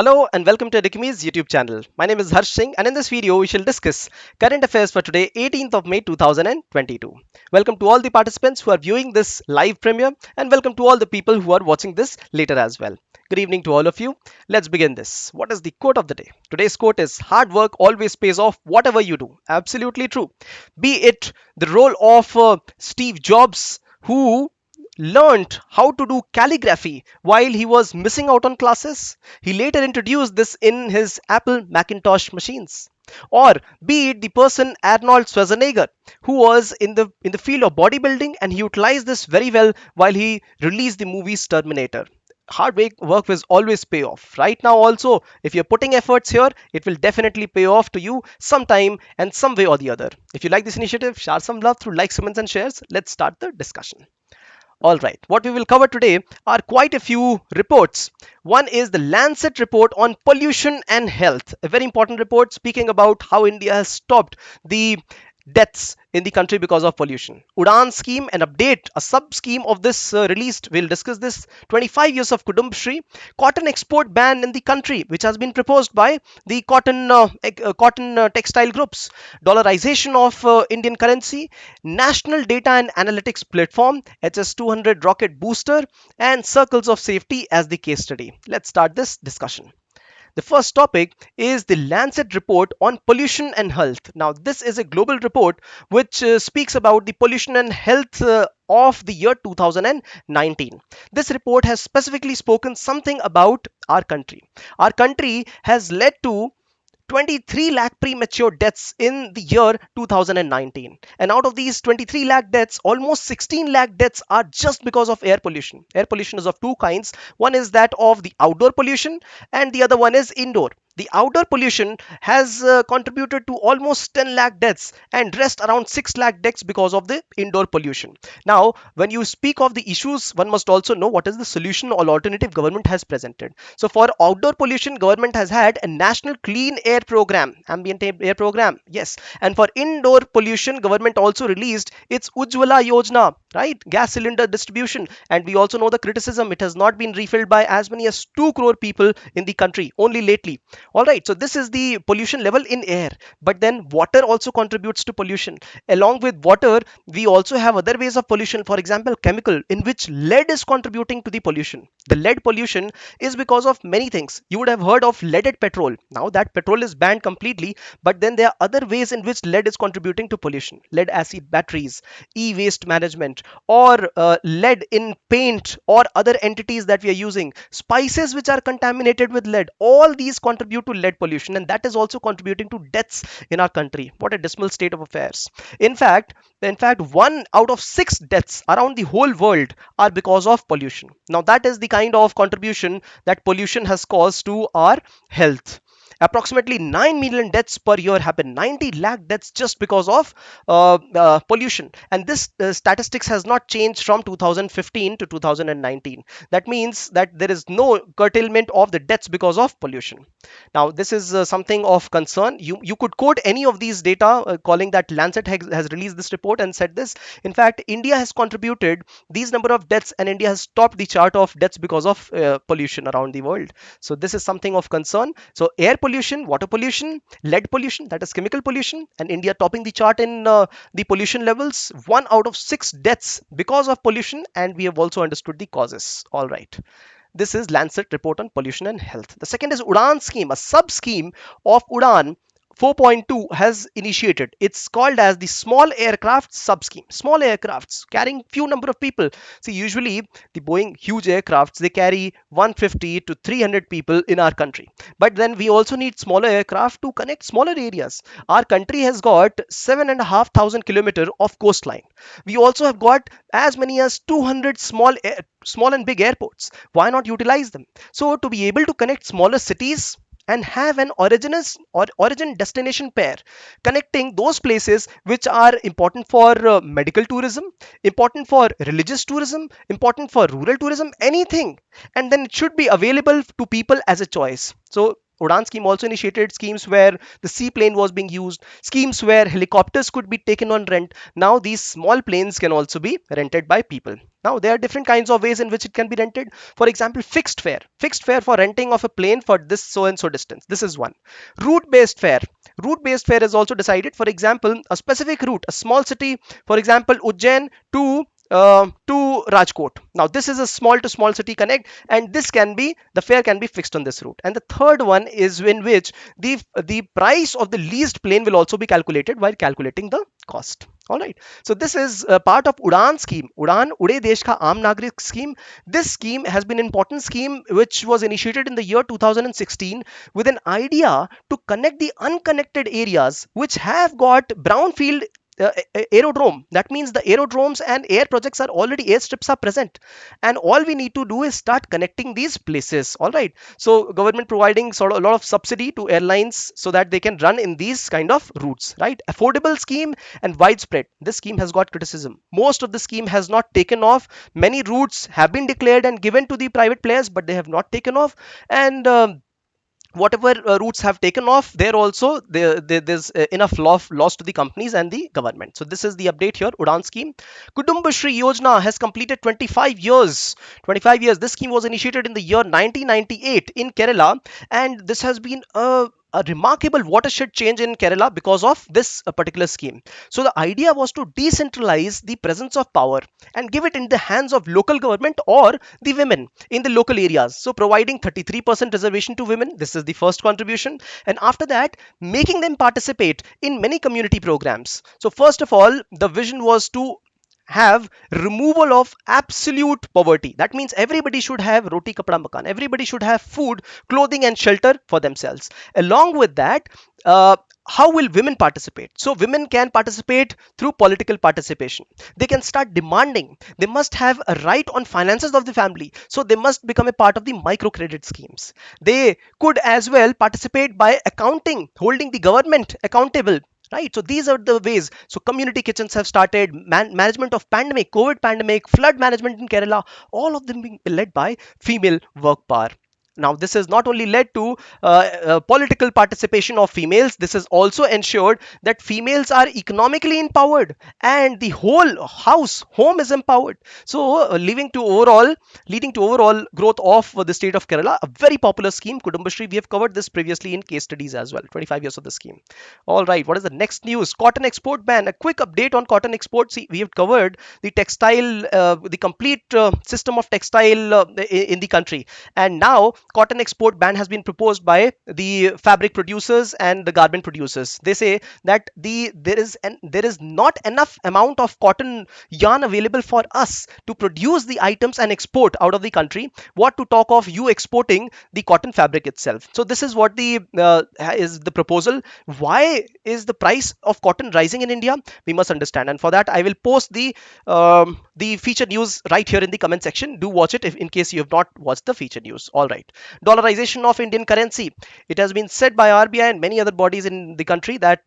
Hello and welcome to Edukemy's YouTube channel. My name is Harsh Singh and in this video we shall discuss current affairs for today 18th of May 2022. Welcome to all the participants who are viewing this live premiere and welcome to all the people who are watching this later as well. Good evening to all of you. Let's begin this. What is the quote of the day? Today's quote is hard work always pays off whatever you do. Absolutely true. Be it the role of Steve Jobs who learned how to do calligraphy while he was missing out on classes. He later introduced this in his Apple Macintosh machines. Or be it the person Arnold Schwarzenegger, who was in the field of bodybuilding and he utilized this very well while he released the movies Terminator. Work will always pay off. Right now also, if you're putting efforts here, it will definitely pay off to you sometime and some way or the other. If you like this initiative, share some love through likes, comments and shares. Let's start the discussion. All right, what we will cover today are quite a few reports. One is the Lancet report on pollution and health, a very important report speaking about how India has stopped the deaths in the country because of pollution. Udan Scheme, an update, a sub scheme of this released. We'll discuss this. 25 years of Kudambashree, cotton export ban in the country, which has been proposed by the cotton textile groups. Dollarization of Indian currency, national data and analytics platform, HS200 rocket booster, and circles of safety as the case study. Let's start this discussion. The first topic is the Lancet report on pollution and health. Now, this is a global report which speaks about the pollution and health of the year 2019. This report has specifically spoken something about our country. Our country has led to 23 lakh premature deaths in the year 2019, and out of these 23 lakh deaths, almost 16 lakh deaths are just because of air pollution. Air pollution is of two kinds. One is that of the outdoor pollution and the other one is indoor. The outdoor pollution has contributed to almost 10 lakh deaths and rest around 6 lakh deaths because of the indoor pollution. Now, when you speak of the issues, one must also know what is the solution or alternative government has presented. So for outdoor pollution, government has had a national clean air program, ambient air program, yes. And for indoor pollution, government also released its Ujjwala Yojana, right? Gas cylinder distribution. And we also know the criticism, it has not been refilled by as many as 2 crore people in the country only lately. All right, so this is the pollution level in air, but then water also contributes to pollution. Along with water, we also have other ways of pollution. For example, chemical, in which lead is contributing to the pollution. The lead pollution is because of many things. You would have heard of leaded petrol. Now that petrol is banned completely, but then there are other ways in which lead is contributing to pollution. Lead acid batteries, e-waste management, or lead in paint or other entities that we are using, spices which are contaminated with lead. All these contribute to lead pollution, and that is also contributing to deaths in our country. What a dismal state of affairs. In fact, 1 out of 6 deaths around the whole world are because of pollution. Now that is the kind of contribution that pollution has caused to our health. Approximately 9 million deaths per year happen, 90 lakh deaths just because of pollution. And this statistics has not changed from 2015 to 2019. That means that there is no curtailment of the deaths because of pollution. Now, this is something of concern. You could quote any of these data, calling that Lancet has released this report and said this. In fact, India has contributed these number of deaths, and India has topped the chart of deaths because of pollution around the world. So this is something of concern. So air pollution, water pollution, lead pollution, that is chemical pollution, and India topping the chart in the pollution levels. 1 out of 6 deaths because of pollution, and we have also understood the causes. All right. This is Lancet report on pollution and health. The second is Udan Scheme, a sub scheme of Udan 4.2 has initiated. It's called as the small aircraft sub scheme. Small aircrafts carrying few number of people. See, usually the Boeing huge aircrafts, they carry 150 to 300 people in our country. But then we also need smaller aircraft to connect smaller areas. Our country has got 7,500 kilometers of coastline. We also have got as many as 200 small and big airports. Why not utilize them? So to be able to connect smaller cities and have an origin destination pair connecting those places which are important for medical tourism, important for religious tourism, important for rural tourism, anything, and then it should be available to people as a choice. So Udan scheme also initiated schemes where the seaplane was being used, schemes where helicopters could be taken on rent. Now these small planes can also be rented by people. Now there are different kinds of ways in which it can be rented. For example, fixed fare for renting of a plane for this so and so distance. This is one. Route-based fare. Route-based fare is also decided. For example, a specific route, a small city, for example, Ujjain to Rajkot. Now this is a small to small city connect, and this can be, the fare can be fixed on this route. And the third one is in which the price of the leased plane will also be calculated while calculating the cost. All right. So this is a part of Udan scheme. Udan Ude Desh Ka Aam Nagrik scheme. This scheme has been an important scheme which was initiated in the year 2016 with an idea to connect the unconnected areas which have got brownfield aerodrome. That means the aerodromes and air projects are already, airstrips are present, and all we need to do is start connecting these places. All right. So government providing sort of a lot of subsidy to airlines so that they can run in these kind of routes, right? Affordable scheme and widespread. This scheme has got criticism. Most of the scheme has not taken off. Many routes have been declared and given to the private players, but they have not taken off. And whatever routes have taken off, there also there's enough loss to the companies and the government. So this is the update here. Udan scheme. Kudambashree Yojana has completed 25 years. 25 years. This scheme was initiated in the year 1998 in Kerala, and this has been a remarkable watershed change in Kerala because of this particular scheme. So the idea was to decentralize the presence of power and give it in the hands of local government or the women in the local areas. So providing 33% reservation to women, this is the first contribution, and after that making them participate in many community programs. So first of all, the vision was to have removal of absolute poverty. That means everybody should have roti kapda makan, everybody should have food, clothing and shelter for themselves. Along with that, how will women participate? So women can participate through political participation. They can start demanding. They must have a right on finances of the family. So they must become a part of the microcredit schemes. They could as well participate by accounting, holding the government accountable. Right. So these are the ways. So community kitchens have started, management of pandemic, COVID pandemic, flood management in Kerala, all of them being led by female work power. Now, this has not only led to political participation of females, this has also ensured that females are economically empowered and the whole home is empowered. So, leading to overall growth of the state of Kerala, a very popular scheme, Kudambashree. We have covered this previously in case studies as well. 25 years of the scheme. All right, what is the next news? Cotton export ban. A quick update on cotton export. See, we have covered the textile, the complete system of textile in the country, and now cotton export ban has been proposed by the fabric producers and the garment producers. They say that there is not enough amount of cotton yarn available for us to produce the items and export out of the country. What to talk of you exporting the cotton fabric itself? So this is what the is the proposal. Why is the price of cotton rising in India? We must understand, and for that I will post the feature news right here in the comment section. Do watch it if in case you have not watched the feature news. All right. Dollarization of Indian currency. It has been said by RBI and many other bodies in the country that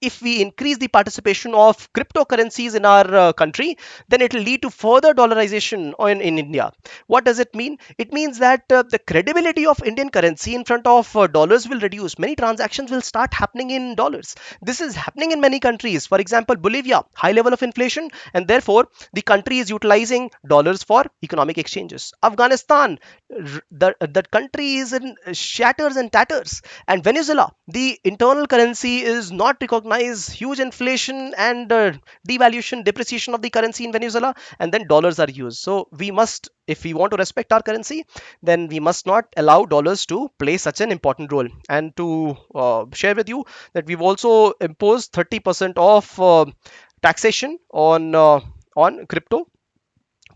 if we increase the participation of cryptocurrencies in our country, then it will lead to further dollarization in India. What does it mean? It means that the credibility of Indian currency in front of dollars will reduce. Many transactions will start happening in dollars. This is happening in many countries. For example, Bolivia, high level of inflation, and therefore the country is utilizing dollars for economic exchanges. Afghanistan, the country is in shatters and tatters. And Venezuela, the internal currency is not recognized, huge inflation and devaluation, depreciation of the currency in Venezuela, and then dollars are used. So we must, if we want to respect our currency, then we must not allow dollars to play such an important role. And to share with you that we've also imposed 30% of taxation on crypto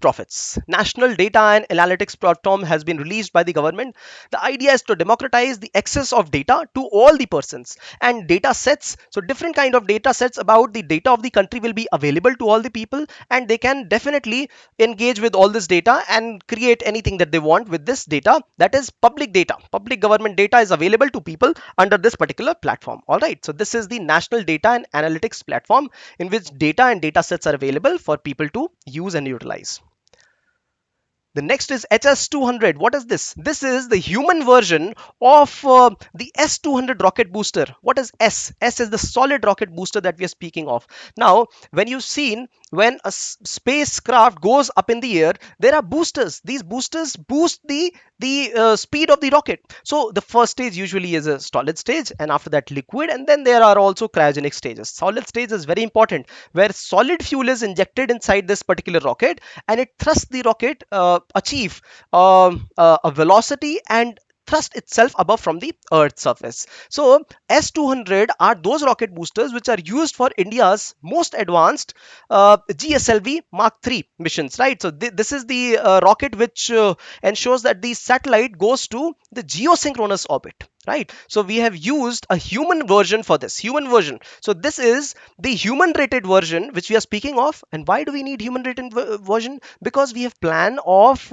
profits. National Data and Analytics Platform has been released by the government. The idea is to democratize the access of data to all the persons and data sets. So different kind of data sets about the data of the country will be available to all the people, and they can definitely engage with all this data and create anything that they want with this data. That is public data. Public government data is available to people under this particular platform. All right. So this is the National Data and Analytics Platform in which data and data sets are available for people to use and utilize. The next is HS-200. What is this? This is the human version of the S-200 rocket booster. What is S? S is the solid rocket booster that we are speaking of. Now, when you've seen when a spacecraft goes up in the air, there are boosters. These boosters boost the speed of the rocket. So the first stage usually is a solid stage, and after that liquid, and then there are also cryogenic stages. Solid stage is very important, where solid fuel is injected inside this particular rocket, and it thrusts the rocket achieve a velocity and thrust itself above from the earth's surface. So S-200 are those rocket boosters which are used for India's most advanced GSLV Mark III missions, right? So this is the rocket which ensures that the satellite goes to the geosynchronous orbit, right? So we have used a human version for this, human version. So this is the human rated version which we are speaking of. And why do we need human rated version? Because we have plan of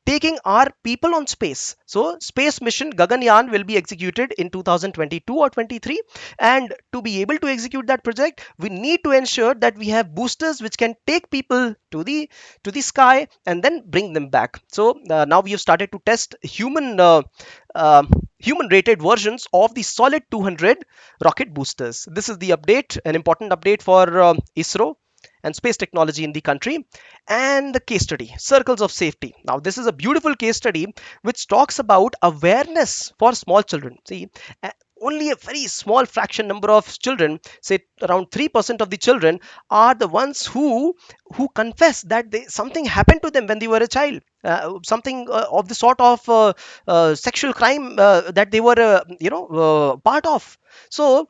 taking our people on space. So space mission Gaganyaan will be executed in 2022 or 23, and to be able to execute that project, we need to ensure that we have boosters which can take people to the sky and then bring them back. So now we have started to test uh, human rated versions of the solid 200 rocket boosters. This is the update, an important update for ISRO and space technology in the country. And the case study, circles of safety. Now this is a beautiful case study which talks about awareness for small children. See, only a very small fraction number of children, say around 3% of the children, are the ones who confess that something happened to them when they were a child, something of the sort of sexual crime that they were part of. So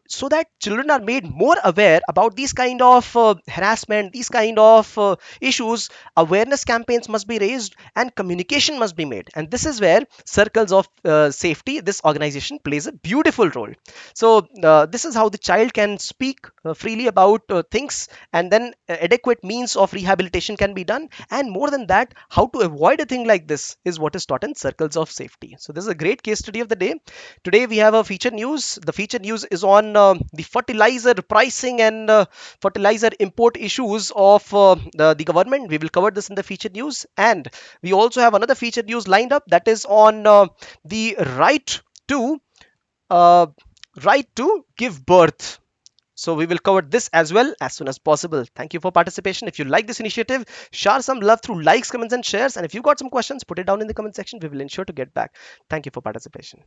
so that children are made more aware about these kind of harassment, these kind of issues, awareness campaigns must be raised and communication must be made. And this is where circles of safety, this organization, plays a beautiful role. So this is how the child can speak freely about things, and then adequate means of rehabilitation can be done. And more than that, how to avoid a thing like this is what is taught in circles of safety. So this is a great case study of the day. Today we have a feature news. The feature news is on the fertilizer pricing and fertilizer import issues of the government. We will cover this in the feature news, and we also have another feature news lined up, that is on the to uh, right to give birth. So we will cover this as well as soon as possible. Thank you for participation. If you like this initiative, share some love through likes, comments, and shares. And if you got some questions, put it down in the comment section. We will ensure to get back. Thank you for participation.